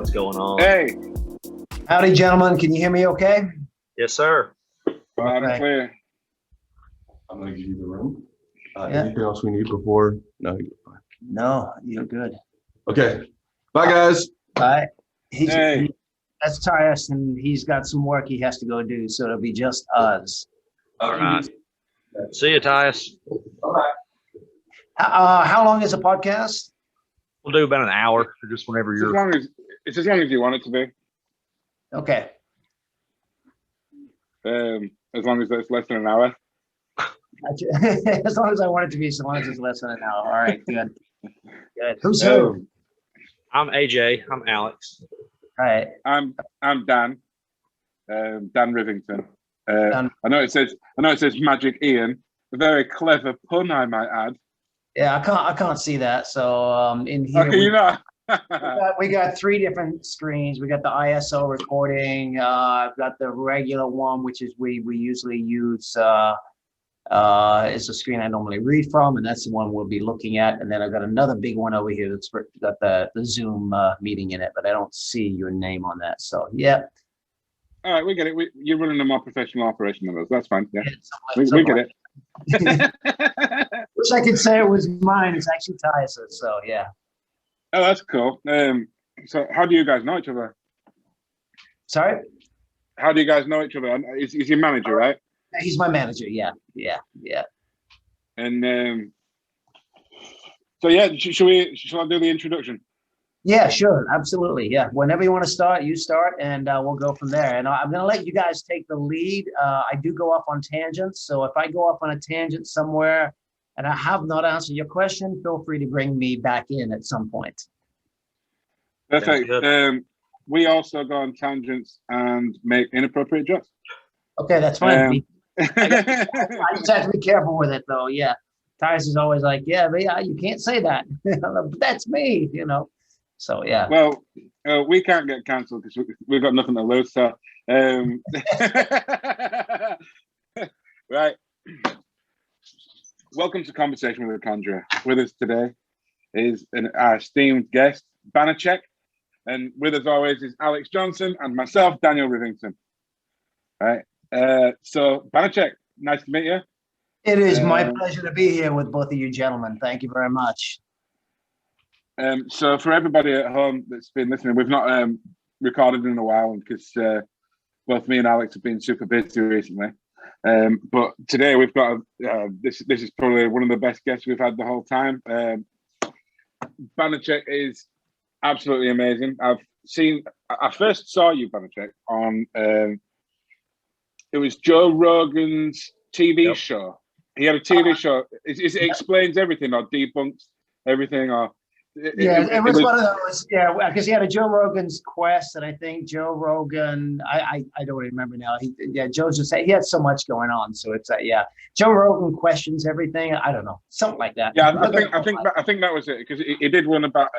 What's going on? Hey. Howdy, gentlemen. Can you hear me okay? Yes, sir. Loud and clear. I'm going to give you the room. Yeah. Anything else we need before? No, you're fine. No, you're good. Okay. Bye, guys. Bye. Hey. That's Tyus, and he's got some work he has to go do, so it'll be just us. All right. See you, Tyus. How long is the podcast? We'll do about an hour, or just whenever It's you're. as long as you want it to be. Okay. As long as it's less than an hour. Gotcha. As long as I want it to be, so long as it's less than an hour. All right, good. Good. Who's who? I'm AJ. I'm Alex. All right. I'm Dan. Dan Rivington. Dan. I know it says Magic Ian. A very clever pun, I might add. Yeah, I can't see that. So in here Okay, you know. we got three different screens. We got the ISO recording. I've got the regular one, which is we usually use. It's a screen I normally read from, and that's the one we'll be looking at. And then I've got another big one over here that's got the Zoom meeting in it, but I don't see your name on that. So yeah. All right, we get it. You're running a more professional operation than us. That's fine. Yeah, we get it. Wish I could say it was mine. It's actually Tyus's. So yeah. Oh, that's cool. So how do you guys know each other? Sorry? How do you guys know each other? Is your manager, right? He's my manager. Yeah. And so yeah, shall I do the introduction? Yeah, sure, absolutely. Yeah, whenever you want to start, you start, and we'll go from there. And I'm going to let you guys take the lead. I do go off on tangents, so if I go off on a tangent somewhere and I have not answered your question, feel free to bring me back in at some point. Perfect. We also go on tangents and make inappropriate jokes. Okay, that's fine. I just have to be careful with it, though. Yeah, Tyus is always like, "Yeah, but yeah, you can't say that." That's me, you know. So yeah. Well, we can't get cancelled because we've got nothing to lose. So, right. Welcome to Conversation with a Conjurer. With us today is our esteemed guest, Banachek, and with us always is Alex Johnson and myself, Daniel Rivington. All right. So, Banachek, nice to meet you. It is my pleasure to be here with both of you gentlemen. Thank you very much. So for everybody at home that's been listening, we've not recorded in a while because both me and Alex have been super busy recently. But today we've got this is probably one of the best guests we've had the whole time. Banachek is absolutely amazing. I first saw you, Banachek, on it was Joe Rogan's TV show. He had a TV show. It explains everything or debunks everything or. It was one of those, because he had a Joe Rogan's Quest, and I think Joe Rogan, I don't remember now. Joe just said he had so much going on, so it's Joe Rogan questions everything. I don't know, something like that. Yeah, I think that was it because he did one about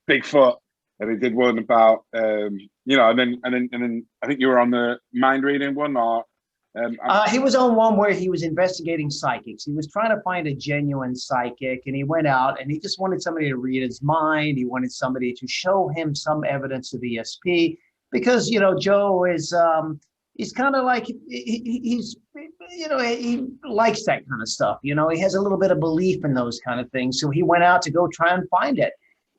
Bigfoot, and he did one about and then I think you were on the mind reading one or. He was on one where he was investigating psychics. He was trying to find a genuine psychic, and he went out and he just wanted somebody to read his mind. He wanted somebody to show him some evidence of ESP because, Joe is, he's kind of like, he's, he likes that kind of stuff. He has a little bit of belief in those kind of things. So he went out to go try and find it.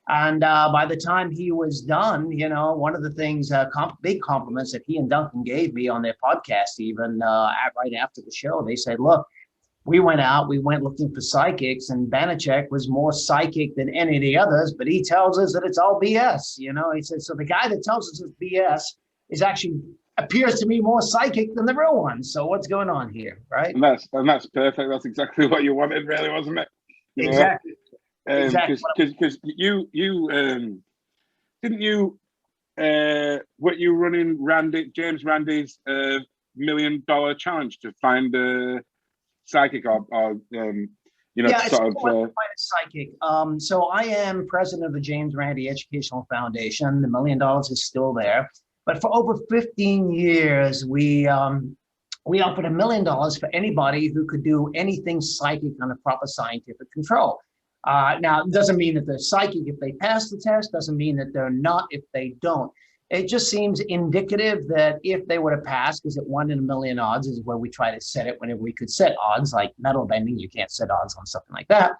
And by the time he was done, one of the things, big compliments that he and Duncan gave me on their podcast, even right after the show, they said, look, we went looking for psychics, and Banachek was more psychic than any of the others, but he tells us that it's all BS. He said, so the guy that tells us it's BS is actually appears to be more psychic than the real one. So what's going on here, right? And that's perfect. That's exactly what you wanted, really, wasn't it? Exactly. Because you didn't you what you running James Randi's $1 million challenge to find a psychic or it's sort of find a psychic. So I am president of the James Randi Educational Foundation. The $1 million is still there, but for over 15 years we offered $1 million for anybody who could do anything psychic under proper scientific control. Now, it doesn't mean that they're psychic if they pass the test, doesn't mean that they're not if they don't. It just seems indicative that if they were to pass, because at 1 in a million odds is where we try to set it whenever we could set odds, like metal bending, you can't set odds on something like that.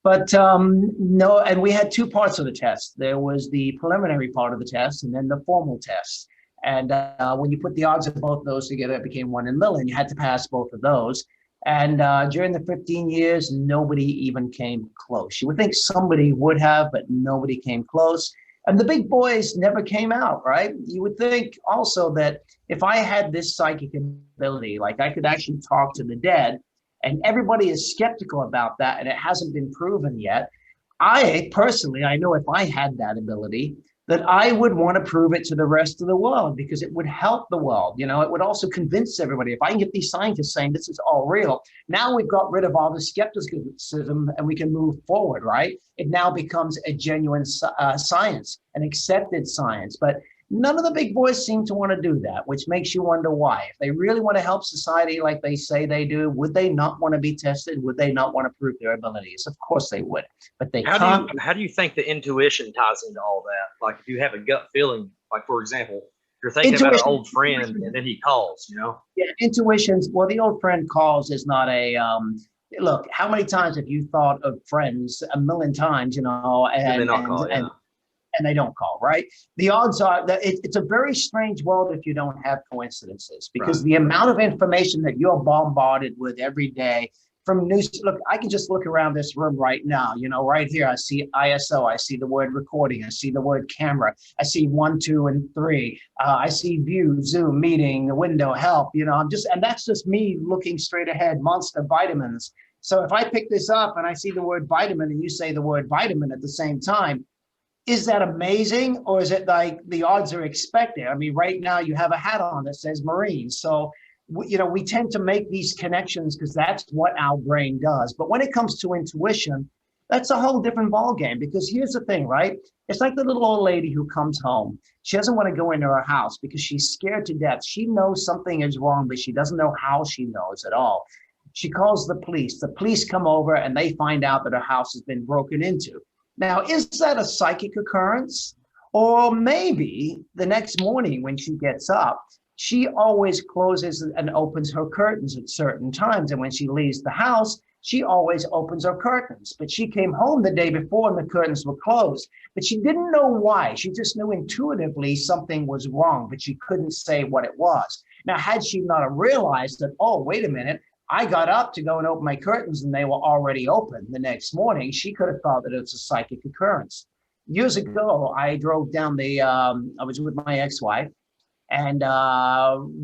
But no, and we had two parts of the test. There was the preliminary part of the test and then the formal test. And when you put the odds of both those together, it became 1 in a million. You had to pass both of those. And during the 15 years, nobody even came close. You would think somebody would have, but nobody came close. And the big boys never came out, right? You would think also that if I had this psychic ability, like I could actually talk to the dead, and everybody is skeptical about that, and it hasn't been proven yet. I personally, I know if I had that ability, that I would want to prove it to the rest of the world because it would help the world. You know, it would also convince everybody. If I can get these scientists saying this is all real, now we've got rid of all the skepticism and we can move forward, right? It now becomes a genuine science, an accepted science. But none of the big boys seem to want to do that, which makes you wonder why. If they really want to help society like they say they do, would they not want to be tested? Would they not want to prove their abilities? Of course they would, but they can't. How do you think the intuition ties into all that? Like if you have a gut feeling, like for example, you're thinking about an old friend and then he calls, you know? Yeah, intuitions. Well, the old friend calls is not a, look, how many times have you thought of friends? A million times, you know, and they not call, yeah. And they don't call, right? The odds are that it's a very strange world if you don't have coincidences, because the amount of information that you're bombarded with every day from news. Look, I can just look around this room right now. You know, right here, I see ISO, I see the word recording, I see the word camera, I see 1, 2, and 3. I see view, Zoom, meeting, the window, help. You know, and that's just me looking straight ahead. Monster vitamins. So if I pick this up and I see the word vitamin and you say the word vitamin at the same time, is that amazing, or is it like the odds are expected? I mean, right now you have a hat on that says Marine. So, you know, we tend to make these connections because that's what our brain does. But when it comes to intuition, that's a whole different ballgame, because here's the thing, right? It's like the little old lady who comes home. She doesn't want to go into her house because she's scared to death. She knows something is wrong, but she doesn't know how she knows at all. She calls the police. The police come over and they find out that her house has been broken into. Now, is that a psychic occurrence? Or maybe the next morning when she gets up, she always closes and opens her curtains at certain times. And when she leaves the house, she always opens her curtains. But she came home the day before and the curtains were closed. But she didn't know why. She just knew intuitively something was wrong, but she couldn't say what it was. Now, had she not realized that, oh, wait a minute, I got up to go and open my curtains and they were already open the next morning, she could have thought that it was a psychic occurrence. Years ago, I drove down I was with my ex-wife, and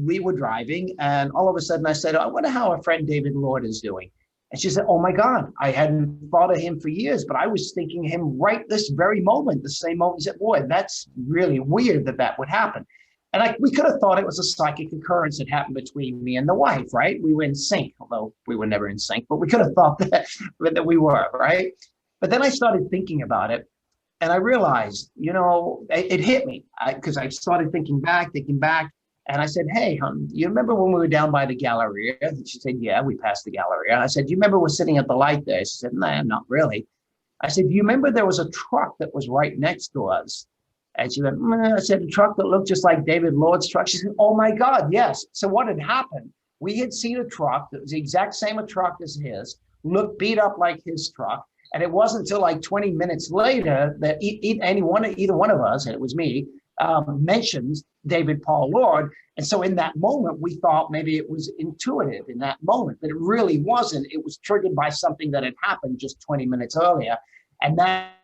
we were driving, and all of a sudden I said, I wonder how our friend David Lord is doing. And she said, oh my God, I hadn't thought of him for years, but I was thinking of him right this very moment, the same moment. He said, boy, that's really weird that would happen. And we could have thought it was a psychic occurrence that happened between me and the wife, right? We were in sync, although we were never in sync, but we could have thought that we were, right? But then I started thinking about it, and I realized, you know, it hit me because I started thinking back, and I said, hey, hon, you remember when we were down by the Galleria? And she said, yeah, we passed the Galleria. I said, do you remember we're sitting at the light there? She said, nah, not really. I said, do you remember there was a truck that was right next to us? And she went, I said, a truck that looked just like David Lord's truck. She said, oh my God, yes. So what had happened? We had seen a truck that was the exact same truck as his, looked beat up like his truck. And it wasn't until like 20 minutes later that either one of us, and it was me, mentions David Paul Lord. And so in that moment, we thought maybe it was intuitive in that moment, but it really wasn't. It was triggered by something that had happened just 20 minutes earlier. And that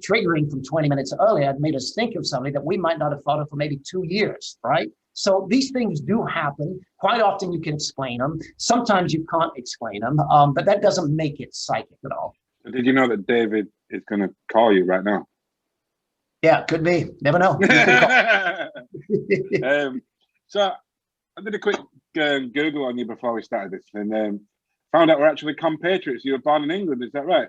triggering from 20 minutes earlier made us think of something that we might not have thought of for maybe 2 years, right? So these things do happen. Quite often you can explain them. Sometimes you can't explain them, but that doesn't make it psychic at all. Did you know that David is going to call you right now? Yeah, could be. Never know. So I did a quick Google on you before we started this, and found out we're actually compatriots. You were born in England, is that right?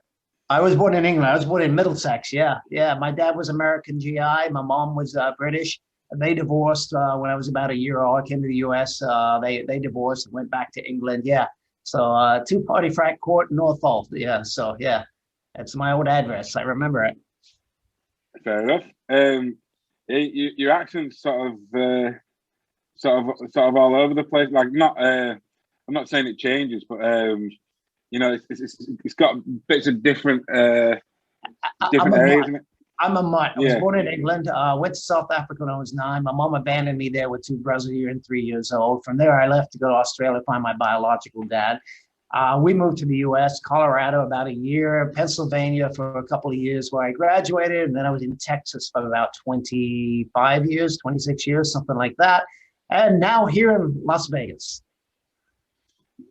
I was born in England. I was born in Middlesex. Yeah. My dad was American GI. My mom was British. They divorced when I was about a year old. I came to the US. They divorced and went back to England. Yeah. So 2 Party Frat Court, Northolt. Yeah. So yeah, that's my old address. I remember it. Fair enough. Your accent's sort of all over the place. Like not, I'm not saying it changes, but you know, it's got bits of different areas in it. I'm a mutt. I Yeah. was born in England, went to South Africa when I was 9. My mom abandoned me there with 2 brothers a year and 3 years old. From there, I left to go to Australia to find my biological dad. We moved to the US, Colorado about a year, Pennsylvania for a couple of years where I graduated. And then I was in Texas for about 25 years, 26 years, something like that. And now here in Las Vegas.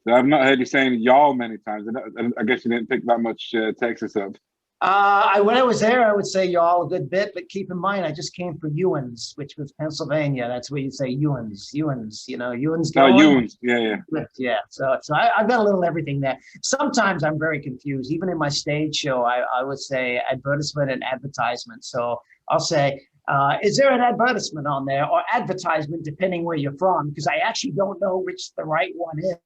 So I've not heard you saying y'all many times. I guess you didn't pick that much Texas up. When I was there, I would say y'all a good bit, but keep in mind, I just came from Ewens, which was Pennsylvania. That's where you say Ewens, you know, Ewens. Oh, Ewens, yeah. Yeah, so I've got a little everything there. Sometimes I'm very confused. Even in my stage show, I would say advertisement and advertisement. So I'll say, is there an advertisement on there or advertisement, depending where you're from? Because I actually don't know which the right one is.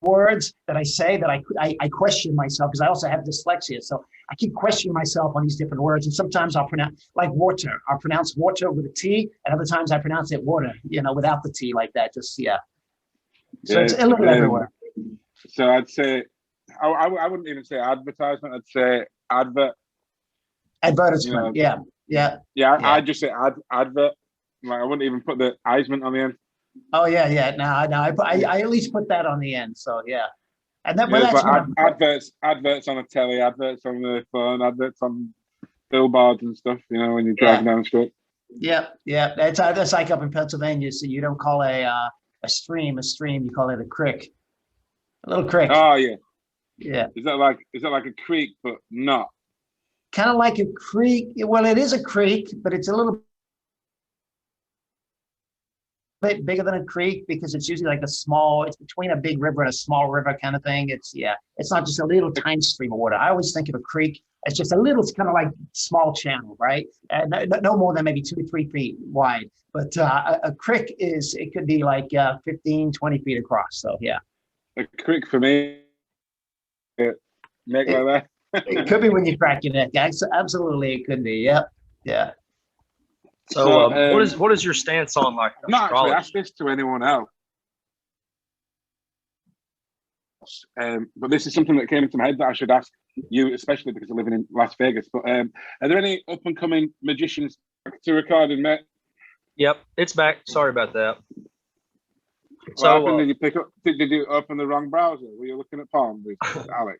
Words that I say that I question myself because I also have dyslexia. So I keep questioning myself on these different words. And sometimes I'll pronounce like water. I'll pronounce water with a T. And other times I pronounce it water, you know, without the T like that. Just, yeah. So it's a little everywhere. So I'd say, I wouldn't even say advertisement. I'd say Advertisement. You know, yeah. I'd just say advert. Like I wouldn't even put the "isement" on the end. Oh yeah. No. I at least put that on the end. So yeah, and that. Yeah, But that's adverts on the telly, adverts on the phone, adverts on billboards and stuff. You know, when you're driving down the street. Yeah. That's like up in Pennsylvania. So you don't call a stream a stream. You call it a creek. A little creek. Oh yeah. Yeah. Is that like a creek, but not? Kind of like a creek. Well, it is a creek, but it's a little bit bigger than a creek because it's usually like it's between a big river and a small river kind of thing. It's not just a little tiny stream of water. I always think of a creek as just a little, it's kind of like small channel, right? And no more than maybe 2 to 3 feet wide. But a creek it could be like 15, 20 feet across. So yeah. A creek for me, neck like that. It could be when you crack your neck. Absolutely, it could be. Yeah. So, what is your stance on like I've not astrology? actually asked this to anyone else, but this is something that came into my head that I should ask you, especially because you're living in Las Vegas. But are there any up and coming magicians to recording, mate? Yep, it's back. Sorry about that. So, did you pick up? Did you open the wrong browser? Were you looking at porn, Alex?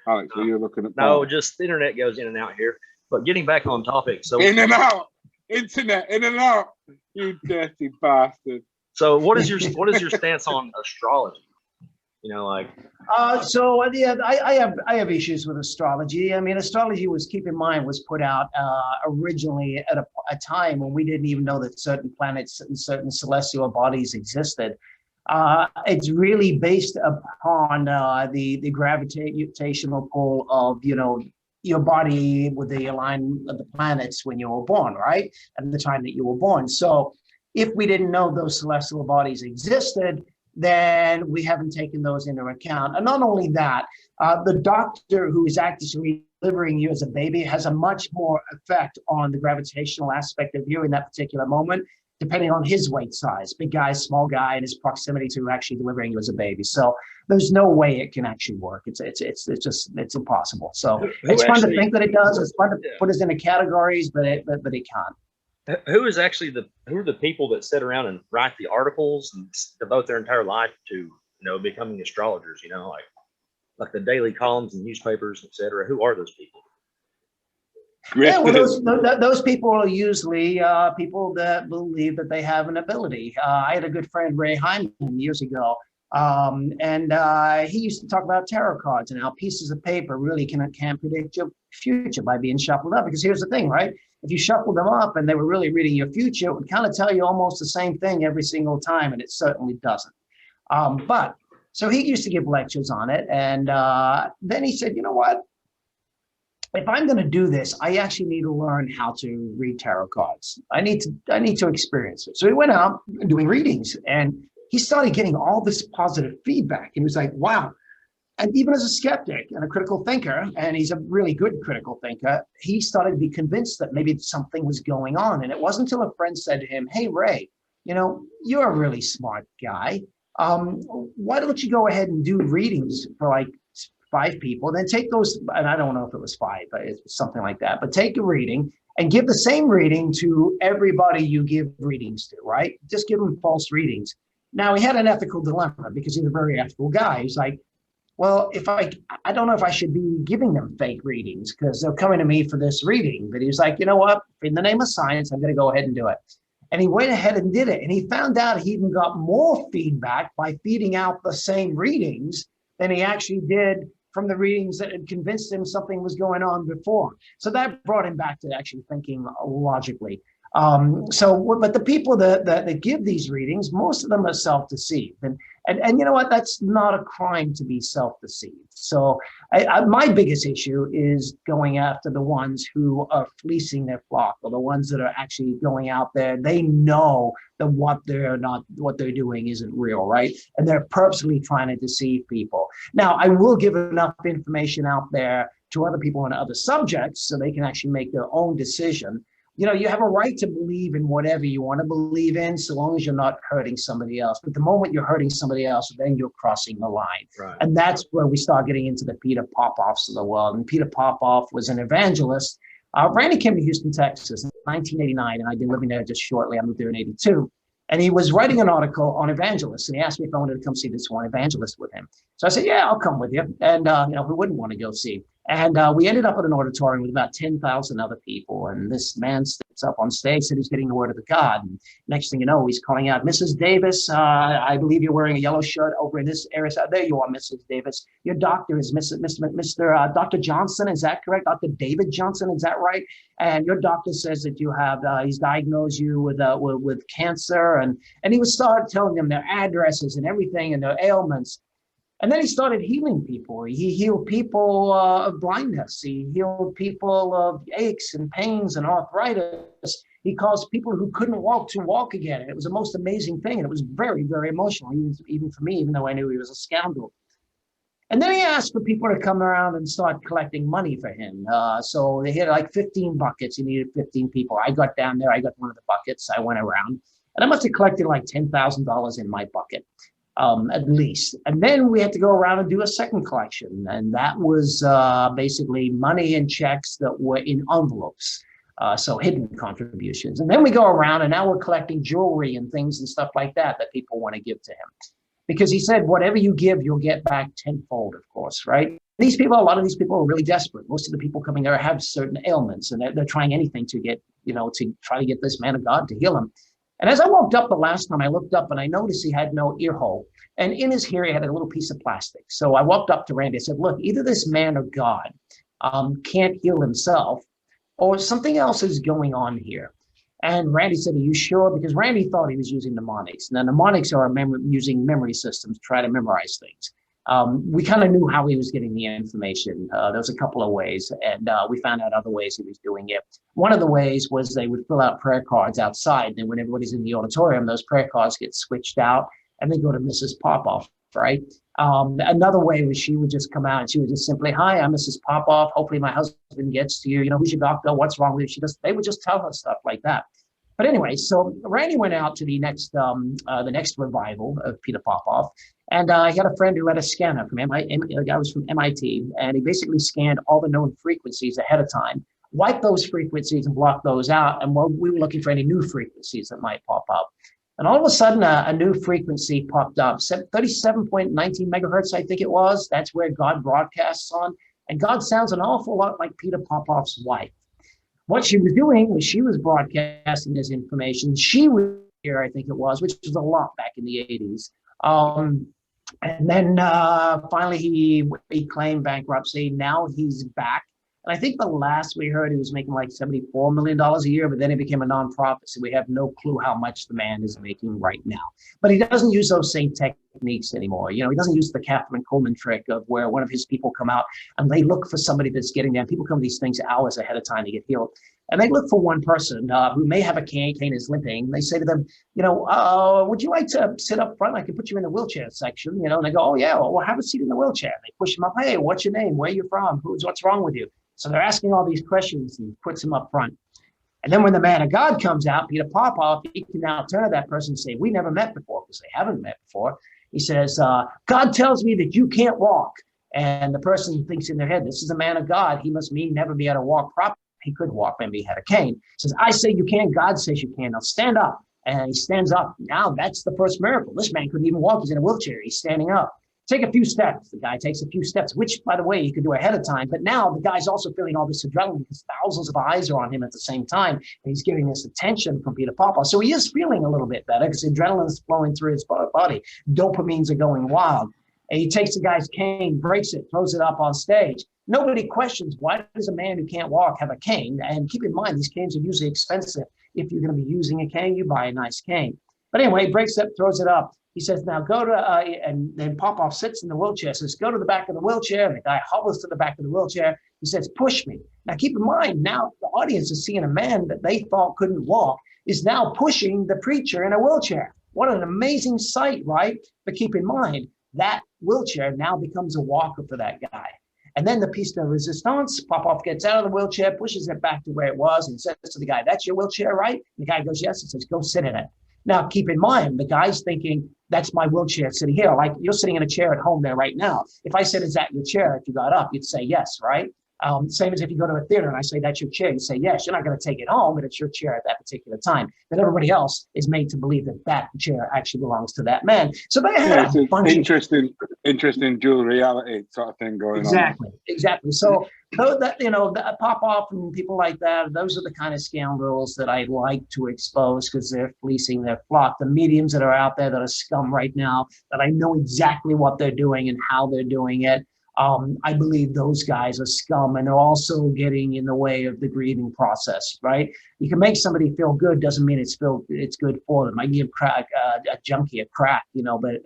Alex, were you looking at porn? No, just the internet goes in and out here. But getting back on topic, so in and out. Internet, in and out, you dirty bastard. So what is your stance on astrology? You know, like yeah, I have issues with astrology. I mean, astrology was put out originally at a time when we didn't even know that certain planets and certain celestial bodies existed. It's really based upon the gravitational pull of, you know, your body with the alignment of the planets when you were born, right? At the time that you were born. So if we didn't know those celestial bodies existed, then we haven't taken those into account. And not only that, the doctor who is actually delivering you as a baby has a much more effect on the gravitational aspect of you in that particular moment, depending on his weight size, big guy, small guy, and his proximity to actually delivering you as a baby. So there's no way it can actually work. It's impossible. So it's fun to think that it does. It's fun to put us into categories, but it can't. Who are the people that sit around and write the articles and devote their entire life to, you know, becoming astrologers? You know, like the daily columns and newspapers, etc. Who are those people? Yeah, well, those people are usually people that believe that they have an ability. I had a good friend, Rayheim, years ago, and he used to talk about tarot cards and how pieces of paper really can't predict your future by being shuffled up. Because here's the thing, right? If you shuffled them up and they were really reading your future, it would kind of tell you almost the same thing every single time, and it certainly doesn't. But so he used to give lectures on it, and then he said, you know what? If I'm going to do this, I actually need to learn how to read tarot cards. I need to experience it. So he went out doing readings, and he started getting all this positive feedback. And he was like, wow. And even as a skeptic and a critical thinker, and he's a really good critical thinker, he started to be convinced that maybe something was going on. And it wasn't until a friend said to him, hey, Ray, you know, you're a really smart guy. Why don't you go ahead and do readings for like 5 people, then take those, and I don't know if it was 5, but it's something like that, but take a reading and give the same reading to everybody you give readings to, right? Just give them false readings. Now, he had an ethical dilemma because he's a very ethical guy. He's like, well, if I don't know if I should be giving them fake readings because they're coming to me for this reading. But he was like, you know what? In the name of science, I'm going to go ahead and do it. And he went ahead and did it. And he found out he even got more feedback by feeding out the same readings than he actually did from the readings that had convinced him something was going on before. So that brought him back to actually thinking logically. But the people that give these readings, most of them are self-deceived. And you know what? That's not a crime to be self-deceived. So my biggest issue is going after the ones who are fleecing their flock, or the ones that are actually going out there. They know that what they're doing isn't real, right? And they're purposely trying to deceive people. Now, I will give enough information out there to other people on other subjects so they can actually make their own decision. You know, you have a right to believe in whatever you want to believe in, so long as you're not hurting somebody else. But the moment you're hurting somebody else, then you're crossing the line. Right. And that's where we start getting into the Peter Popoffs of the world. And Peter Popoff was an evangelist. Randy came to Houston, Texas in 1989, and I'd been living there just shortly. I moved there in 82. And he was writing an article on evangelists, and he asked me if I wanted to come see this one evangelist with him. So I said, yeah, I'll come with you. And, you know, who wouldn't want to go see? And we ended up at an auditorium with about 10,000 other people. And this man steps up on stage, said he's getting the word of the God. And next thing you know, he's calling out, Mrs. Davis, I believe you're wearing a yellow shirt over in this area. So there you are, Mrs. Davis. Your doctor is Mr. Dr. Johnson. Is that correct? Dr. David Johnson, is that right? And your doctor says that you have, he's diagnosed you with cancer. And he would start telling them their addresses and everything and their ailments. And then he started healing people. He healed people of blindness. He healed people of aches and pains and arthritis. He caused people who couldn't walk to walk again. And it was the most amazing thing. And it was very, very emotional, even for me, even though I knew he was a scoundrel. And then he asked for people to come around and start collecting money for him. So they had like 15 buckets. He needed 15 people. I got down there. I got one of the buckets. I went around. And I must have collected like $10,000 in my bucket. At least. And then we had to go around and do a second collection. And that was basically money and checks that were in envelopes. So hidden contributions. And then we go around and now we're collecting jewelry and things and stuff like that people want to give to him. Because he said, whatever you give, you'll get back tenfold, of course, right? A lot of these people are really desperate. Most of the people coming there have certain ailments and they're trying anything to get, to try to get this man of God to heal him. And as I walked up the last time, I looked up and I noticed he had no ear hole. And in his ear, he had a little piece of plastic. So I walked up to Randy. I said, look, either this man of God can't heal himself or something else is going on here. And Randy said, are you sure? Because Randy thought he was using mnemonics. Now, mnemonics are using memory systems to try to memorize things. We kind of knew how he was getting the information. There was a couple of ways, and we found out other ways he was doing it. One of the ways was they would fill out prayer cards outside, and when everybody's in the auditorium, those prayer cards get switched out, and they go to Mrs. Popoff, right? Another way was she would just come out, and she would just simply, hi, I'm Mrs. Popoff. Hopefully my husband gets to you. Who's your doctor? What's wrong with you? They would just tell her stuff like that. But anyway, so Randy went out to the next revival of Peter Popoff. And he had a friend who had a scanner from MIT. The guy was from MIT, and he basically scanned all the known frequencies ahead of time, wiped those frequencies and blocked those out. And we were looking for any new frequencies that might pop up. And all of a sudden, a new frequency popped up, 37.19 megahertz, I think it was. That's where God broadcasts on. And God sounds an awful lot like Peter Popoff's wife. What she was doing was she was broadcasting this information. She was here, I think it was, which was a lot back in the 80s. And then finally he claimed bankruptcy. Now he's back. And I think the last we heard, he was making like $74 million a year, but then it became a nonprofit. So we have no clue how much the man is making right now. But he doesn't use those same techniques anymore. He doesn't use the Catherine Coleman trick of where one of his people come out and they look for somebody that's getting there. People come to these things hours ahead of time to get healed. And they look for one person who may have a cane is limping. They say to them, would you like to sit up front? I can put you in the wheelchair section, And they go, oh yeah, well, have a seat in the wheelchair. They push them up. Hey, what's your name? Where are you from? What's wrong with you? So they're asking all these questions and puts them up front. And then when the man of God comes out, Peter Popoff, he can now turn to that person and say, we never met before, because they haven't met before. He says, God tells me that you can't walk. And the person thinks in their head, this is a man of God. He must mean never be able to walk properly. He could walk, maybe he had a cane. He says, I say you can, God says you can. Now stand up. And he stands up. Now that's the first miracle. This man couldn't even walk. He's in a wheelchair. He's standing up. Take a few steps. The guy takes a few steps, which, by the way, he could do ahead of time. But now the guy's also feeling all this adrenaline because thousands of eyes are on him at the same time. And he's getting this attention from Peter Popoff. So he is feeling a little bit better because adrenaline is flowing through his body. Dopamines are going wild. And he takes the guy's cane, breaks it, throws it up on stage. Nobody questions, why does a man who can't walk have a cane? And keep in mind, these canes are usually expensive. If you're going to be using a cane, you buy a nice cane. But anyway, he breaks it, throws it up. He says, now go to, and then Popoff sits in the wheelchair, says, go to the back of the wheelchair. And the guy hobbles to the back of the wheelchair. He says, push me. Now, keep in mind, now the audience is seeing a man that they thought couldn't walk is now pushing the preacher in a wheelchair. What an amazing sight, right? But keep in mind, that wheelchair now becomes a walker for that guy. And then the piece de resistance, Popoff gets out of the wheelchair, pushes it back to where it was, and says to the guy, that's your wheelchair, right? The guy goes, yes. He says, go sit in it. Now, keep in mind, the guy's thinking, that's my wheelchair sitting here. Like you're sitting in a chair at home there right now. If I said, is that your chair? If you got up, you'd say yes, right? Same as if you go to a theater and I say, that's your chair. You say, yes, you're not going to take it home, but it's your chair at that particular time. Then everybody else is made to believe that that chair actually belongs to that man. So they had a bunch interesting dual reality sort of thing going on. Exactly. So the Popoff and people like that, those are the kind of scoundrels that I like to expose because they're fleecing their flock. The mediums that are out there that are scum right now, that I know exactly what they're doing and how they're doing it. I believe those guys are scum and they're also getting in the way of the grieving process, right? You can make somebody feel good, doesn't mean it's good for them. I give a junkie a crack, but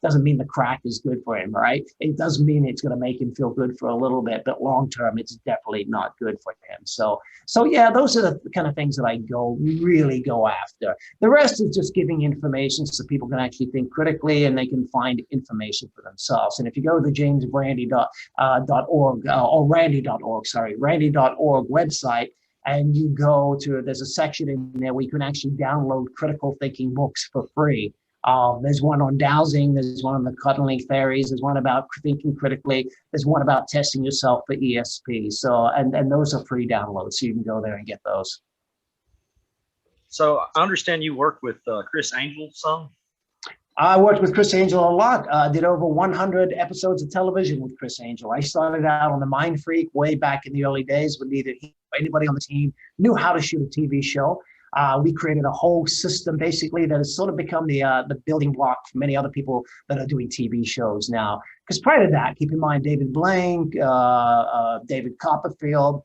doesn't mean the crack is good for him, right? It doesn't mean it's going to make him feel good for a little bit, but long term, it's definitely not good for him. So yeah, those are the kind of things that I really go after. The rest is just giving information so people can actually think critically and they can find information for themselves. And if you go to the JamesRandi.org or Randi.org website, and you go to, there's a section in there where you can actually download critical thinking books for free. There's one on dowsing, there's one on the cuddling fairies, there's one about thinking critically, there's one about testing yourself for ESP. So, and those are free downloads, so you can go there and get those. So I understand you work with Chris Angel some? I worked with Chris Angel a lot. Did over 100 episodes of television with Chris Angel. I started out on the Mind Freak way back in the early days when neither he or anybody on the team knew how to shoot a TV show. We created a whole system basically that has sort of become the building block for many other people that are doing TV shows now. Because prior to that, keep in mind David Blank, David Copperfield,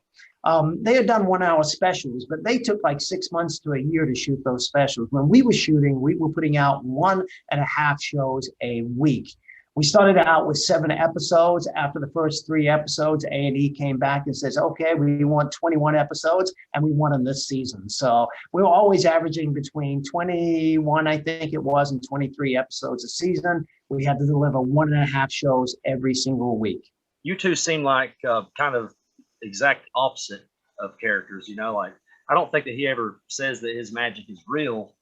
they had done 1 hour specials, but they took like 6 months to a year to shoot those specials. When we were shooting, we were putting out 1.5 shows a week. We started out with 7 episodes. After the first 3 episodes, A&E came back and says, okay, we want 21 episodes and we want them this season. So we were always averaging between 21, I think it was, and 23 episodes a season. We had to deliver 1.5 shows every single week. You two seem like kind of exact opposite of characters, like I don't think that he ever says that his magic is real,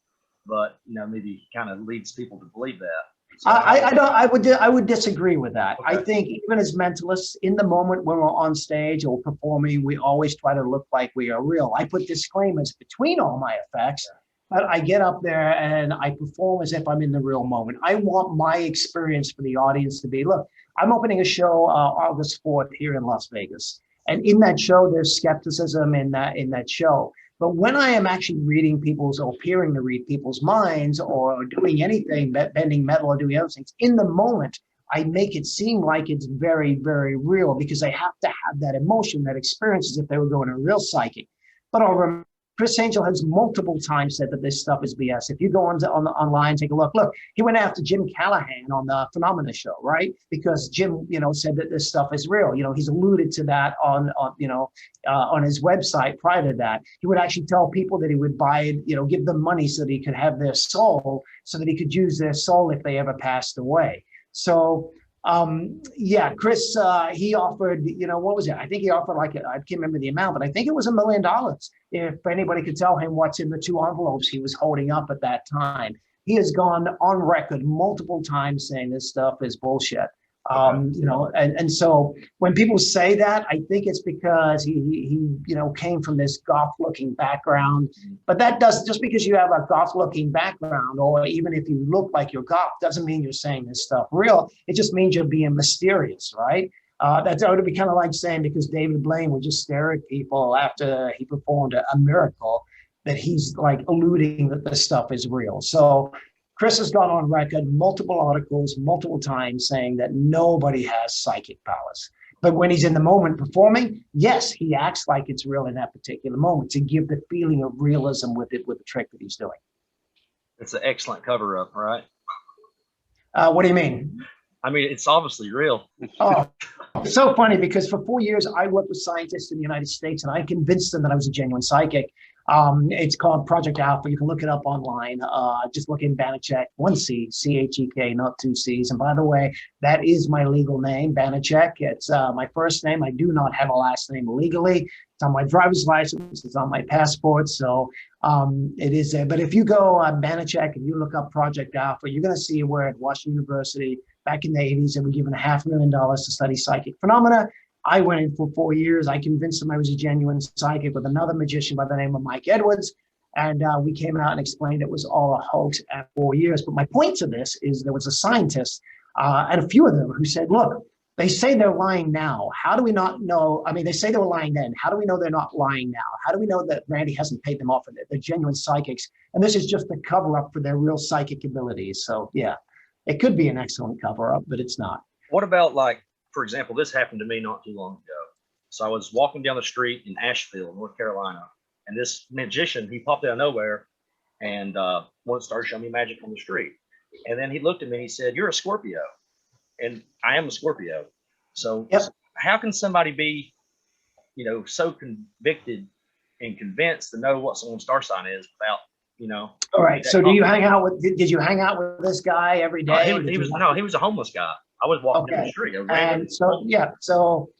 but maybe he kind of leads people to believe that. So I would disagree with that. Okay. I think even as mentalists, in the moment when we're on stage or performing, we always try to look like we are real. I put disclaimers between all my effects, but I get up there and I perform as if I'm in the real moment. I want my experience for the audience to be, look, I'm opening a show August 4th here in Las Vegas. And in that show, there's skepticism in that show. But when I am actually reading people's or appearing to read people's minds or doing anything, bending metal or doing other things, in the moment, I make it seem like it's very, very real because I have to have that emotion, that experience as if they were going to a real psychic. But I'll remember Chris Angel has multiple times said that this stuff is BS. If you go online, take a look. Look, he went after Jim Callahan on the Phenomena show, right? Because Jim, said that this stuff is real. He's alluded to that on his website prior to that. He would actually tell people that he would buy, give them money so that he could have their soul, so that he could use their soul if they ever passed away. So, Chris, he offered, what was it? I think he offered I can't remember the amount, but I think it was $1 million if anybody could tell him what's in the 2 envelopes he was holding up at that time. He has gone on record multiple times saying this stuff is bullshit. And so when people say that, I think it's because he came from this goth looking background, but that does, just because you have a goth looking background, or even if you look like you're goth, doesn't mean you're saying this stuff real. It just means you're being mysterious, right? That would be kind of like saying because David Blaine would just stare at people after he performed a miracle, that he's like alluding that this stuff is real. So Chris has gone on record, multiple articles, multiple times saying that nobody has psychic powers. But when he's in the moment performing, yes, he acts like it's real in that particular moment to give the feeling of realism with the trick that he's doing. It's an excellent cover up, right? What do you mean? I mean, it's obviously real. Oh, it's so funny because for 4 years, I worked with scientists in the United States and I convinced them that I was a genuine psychic. It's called Project Alpha. You can look it up online. Just look in Banachek, 1C, C-H-E-K, not 2 C's. And by the way, that is my legal name, Banachek. It's my first name. I do not have a last name legally. It's on my driver's license. It's on my passport. So it is there. But if you go on Banachek and you look up Project Alpha, you're going to see where at Washington University back in the 80s, they were given $500,000 to study psychic phenomena. I went in for 4 years. I convinced him I was a genuine psychic with another magician by the name of Mike Edwards. And we came out and explained it was all a hoax at 4 years. But my point to this is there was a scientist and a few of them who said, look, they say they're lying now. How do we not know? I mean, they say they were lying then. How do we know they're not lying now? How do we know that Randy hasn't paid them off and they're genuine psychics? And this is just a cover up for their real psychic abilities. So, yeah, it could be an excellent cover up, but it's not. What about, like, for example, this happened to me not too long ago. So I was walking down the street in Asheville, North Carolina, and this magician, he popped out of nowhere and wanted to start showing me magic on the street. And then he looked at me and he said, "You're a Scorpio." And I am a Scorpio. So yep. How can somebody be, so convicted and convinced to know what someone's star sign is without, All right. So do you hang out with, did you hang out with this guy every day? He was a homeless guy. I was walking down the street. And so, so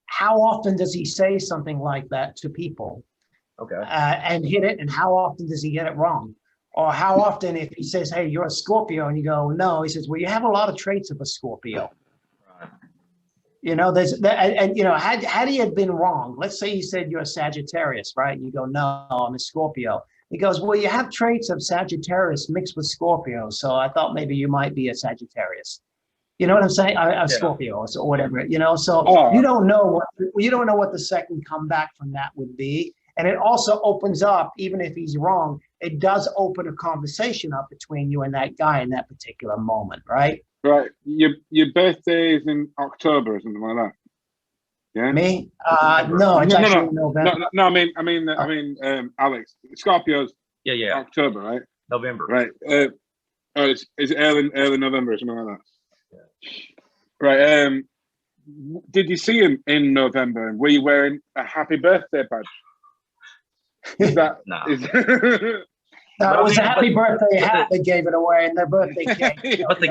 how often does he say something like that to people? Okay. And hit it? And how often does he get it wrong? Or how often if he says, "Hey, you're a Scorpio," and you go, "No," he says, "Well, you have a lot of traits of a Scorpio." Right. Had he had been wrong, let's say he said you're a Sagittarius, right? And you go, "No, I'm a Scorpio." He goes, "Well, you have traits of Sagittarius mixed with Scorpio, so I thought maybe you might be a Sagittarius." You know what I'm saying? A Scorpio or whatever, So you don't know what the second comeback from that would be. And it also opens up, even if he's wrong, it does open a conversation up between you and that guy in that particular moment, right? Right. Your birthday is in October or something like that. Yeah. Me? No, it's actually in November. No, I mean, Alex, Scorpio's October, right? November. Right. Is it early November or something like that? Right. Did you see him in November? And were you wearing a happy birthday badge? Is that? No. No, it was a happy birthday hat that gave it away, and their birthday cake. But the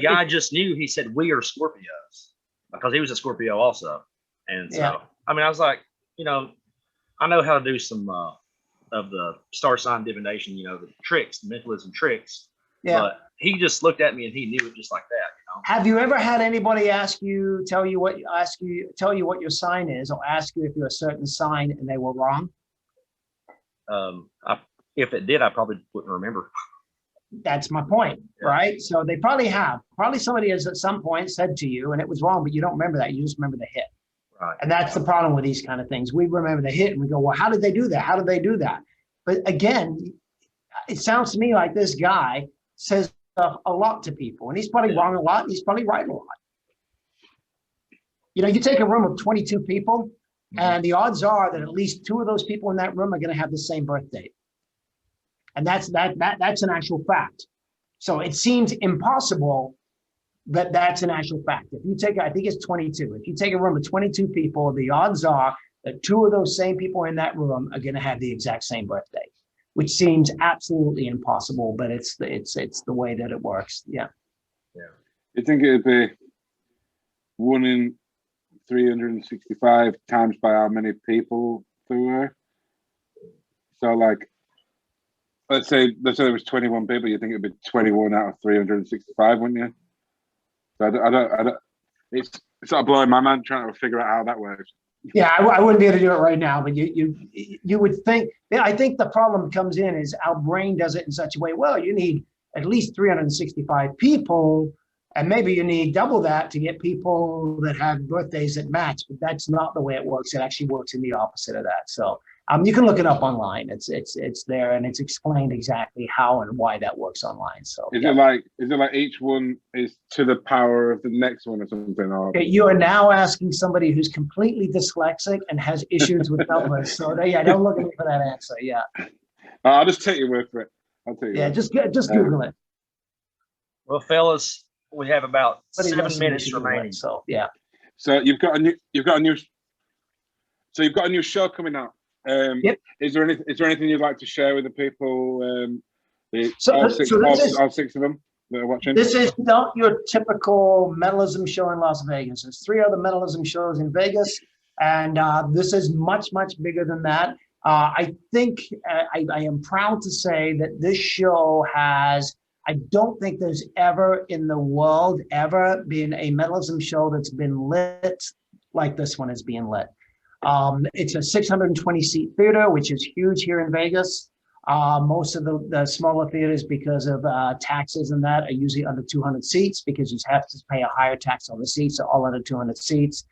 guy just knew. He said, "We are Scorpios," because he was a Scorpio also. And so, I mean, I was like, I know how to do some of the star sign divination, the tricks, the mentalism tricks. Yeah. But he just looked at me and he knew it just like that. Have you ever had anybody tell you what your sign is, or ask you if you're a certain sign and they were wrong? If it did, I probably wouldn't remember. That's my point, right? So they probably have. Probably somebody has at some point said to you, and it was wrong, but you don't remember that. You just remember the hit. Right. And that's the problem with these kind of things. We remember the hit and we go, "Well, how did they do that? How did they do that?" But again, it sounds to me like this guy says a lot to people, and he's probably wrong a lot, and he's probably right a lot. You take a room of 22 people, And the odds are that at least 2 of those people in that room are going to have the same birth date. And that's an actual fact. So it seems impossible that that's an actual fact. If you take, I think it's 22. If you take a room of 22 people, the odds are that 2 of those same people in that room are going to have the exact same birthday, which seems absolutely impossible, but it's the way that it works. Yeah. Yeah. You think it'd be 1 in 365 times by how many people there were? So like, let's say there was 21 people, you think it'd be 21 out of 365, wouldn't you? So I don't it's sort of blowing my mind trying to figure out how that works. Yeah, I wouldn't be able to do it right now, but you would think. Yeah, I think the problem comes in is our brain does it in such a way. Well, you need at least 365 people, and maybe you need double that to get people that have birthdays that match. But that's not the way it works. It actually works in the opposite of that. So you can look it up online. It's there, and it's explained exactly how and why that works online. So is it like each one is to the power of the next one or something? Or... Okay, you are now asking somebody who's completely dyslexic and has issues with numbers. So yeah, don't look at me for that answer. Yeah. I'll just take your word for it. I'll take you. Yeah, just Google it. Well, fellas, we have about 7 minutes remaining. So yeah. So you've got a new show coming out. Yep. Is there anything you'd like to share with the people? All 6 of them that are watching. This is not your typical mentalism show in Las Vegas. There's 3 other mentalism shows in Vegas, and this is much bigger than that. I think I am proud to say that this show has. I don't think there's ever in the world ever been a mentalism show that's been lit like this one is being lit. It's a 620 seat theater, which is huge here in Vegas. Most of the smaller theaters, because of taxes and that, are usually under 200 seats because you have to pay a higher tax on the seats, so all under 200 seats.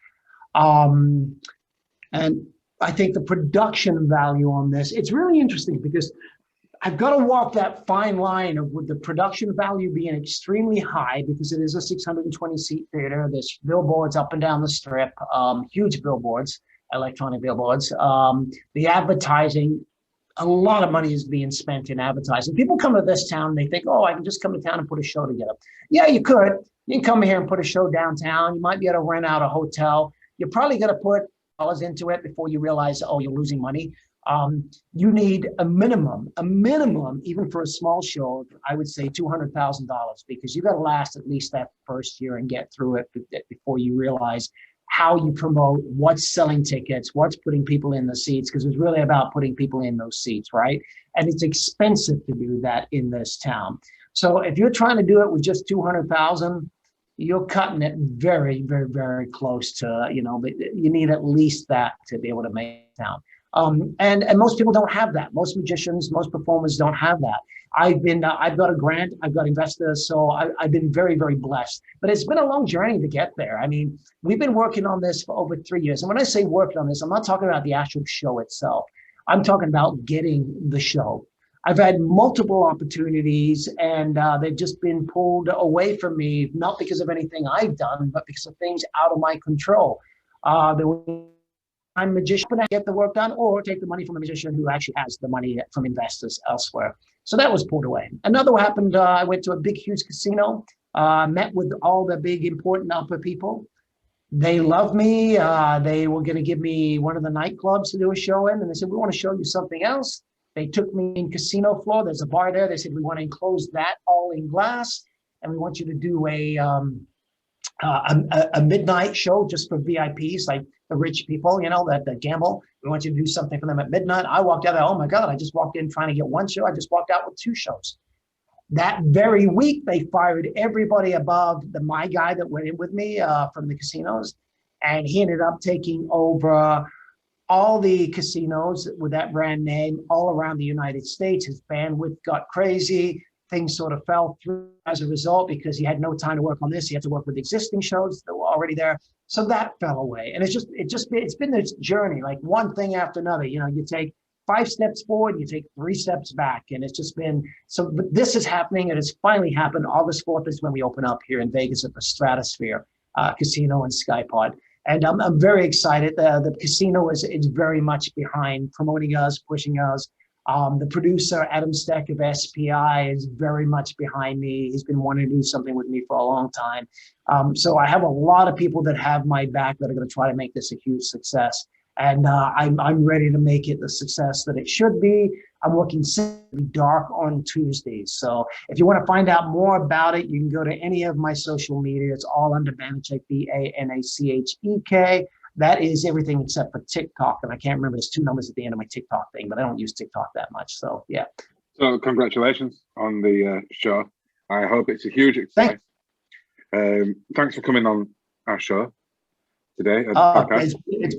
And I think the production value on this, it's really interesting because I've got to walk that fine line of with the production value being extremely high because it is a 620 seat theater. There's billboards up and down the strip, huge billboards, electronic billboards. The advertising, a lot of money is being spent in advertising. People come to this town and they think, oh, I can just come to town and put a show together. Yeah, you could. You can come here and put a show downtown. You might be able to rent out a hotel. You're probably going to put dollars into it before you realize, oh, you're losing money. You need a minimum, even for a small show, I would say $200,000 because you got to last at least that first year and get through it before you realize how you promote, what's selling tickets, what's putting people in the seats, because it's really about putting people in those seats, right? And it's expensive to do that in this town. So if you're trying to do it with just 200,000, you're cutting it very, very, very close to, but you need at least that to be able to make it down. And most people don't have that. Most magicians, most performers don't have that. I've got a grant, I've got investors, so I've been very, very blessed. But it's been a long journey to get there. I mean, we've been working on this for over 3 years. And when I say working on this, I'm not talking about the actual show itself. I'm talking about getting the show. I've had multiple opportunities and they've just been pulled away from me, not because of anything I've done, but because of things out of my control. I'm a magician and I get the work done, or take the money from a magician who actually has the money from investors elsewhere. So that was pulled away. Another one happened, I went to a big, huge casino, met with all the big, important upper people. They loved me. They were going to give me one of the nightclubs to do a show in, and they said, we want to show you something else. They took me in casino floor. There's a bar there. They said, we want to enclose that all in glass, and we want you to do a midnight show just for VIPs, like the rich people, that gamble. We want you to do something for them at midnight. I walked out there, oh my God, I just walked in trying to get one show. I just walked out with 2 shows. That very week, they fired everybody above my guy that went in with me from the casinos. And he ended up taking over all the casinos with that brand name all around the United States. His bandwidth got crazy. Things sort of fell through as a result because he had no time to work on this. He had to work with existing shows that were already there. So that fell away. And it's been this journey, like one thing after another. You take 5 steps forward, you take 3 steps back. And it's just been, so but this is happening. It has finally happened. August 4th is when we open up here in Vegas at the Stratosphere Casino and Skypod. And I'm very excited. The casino is very much behind promoting us, pushing us. The producer, Adam Steck of SPI, is very much behind me. He's been wanting to do something with me for a long time. So I have a lot of people that have my back that are going to try to make this a huge success. And I'm ready to make it the success that it should be. I'm working dark on Tuesdays. So if you want to find out more about it, you can go to any of my social media. It's all under Banachek, Banachek. That is everything except for TikTok. And I can't remember, there's 2 numbers at the end of my TikTok thing, but I don't use TikTok that much. So yeah. So congratulations on the show. I hope it's a huge success. Thanks for coming on our show today. It's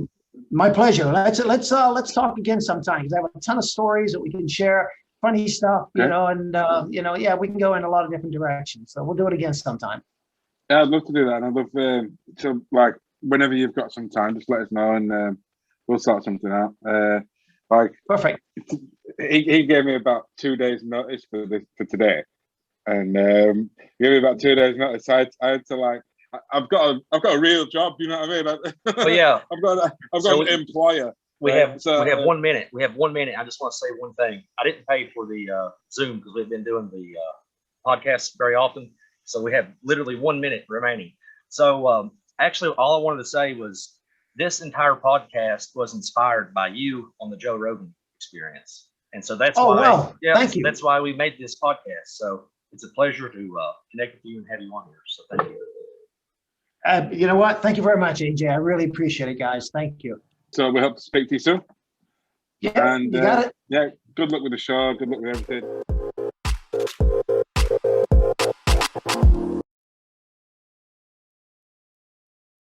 my pleasure. Let's talk again sometime, because I have a ton of stories that we can share, funny stuff, you know, and yeah, we can go in a lot of different directions. So we'll do it again sometime. Yeah, I'd love to do that. And I'd love to, like, whenever you've got some time, just let us know, and we'll sort something out. Perfect. He gave me about 2 days notice for today, and he gave me about 2 days notice. I had to, like, I've got a real job. You know what I mean? Well, yeah. I've got an employer. We have 1 minute. We have 1 minute. I just want to say one thing. I didn't pay for the Zoom because we've been doing the podcast very often. So we have literally 1 minute remaining. So actually, all I wanted to say was this entire podcast was inspired by you on the Joe Rogan Experience. And so that's thank you. That's why we made this podcast. So it's a pleasure to connect with you and have you on here. So thank you. You know what? Thank you very much, AJ. I really appreciate it, guys. Thank you. So we hope to speak to you soon. Yeah, and, you got it. Yeah, good luck with the show. Good luck with everything.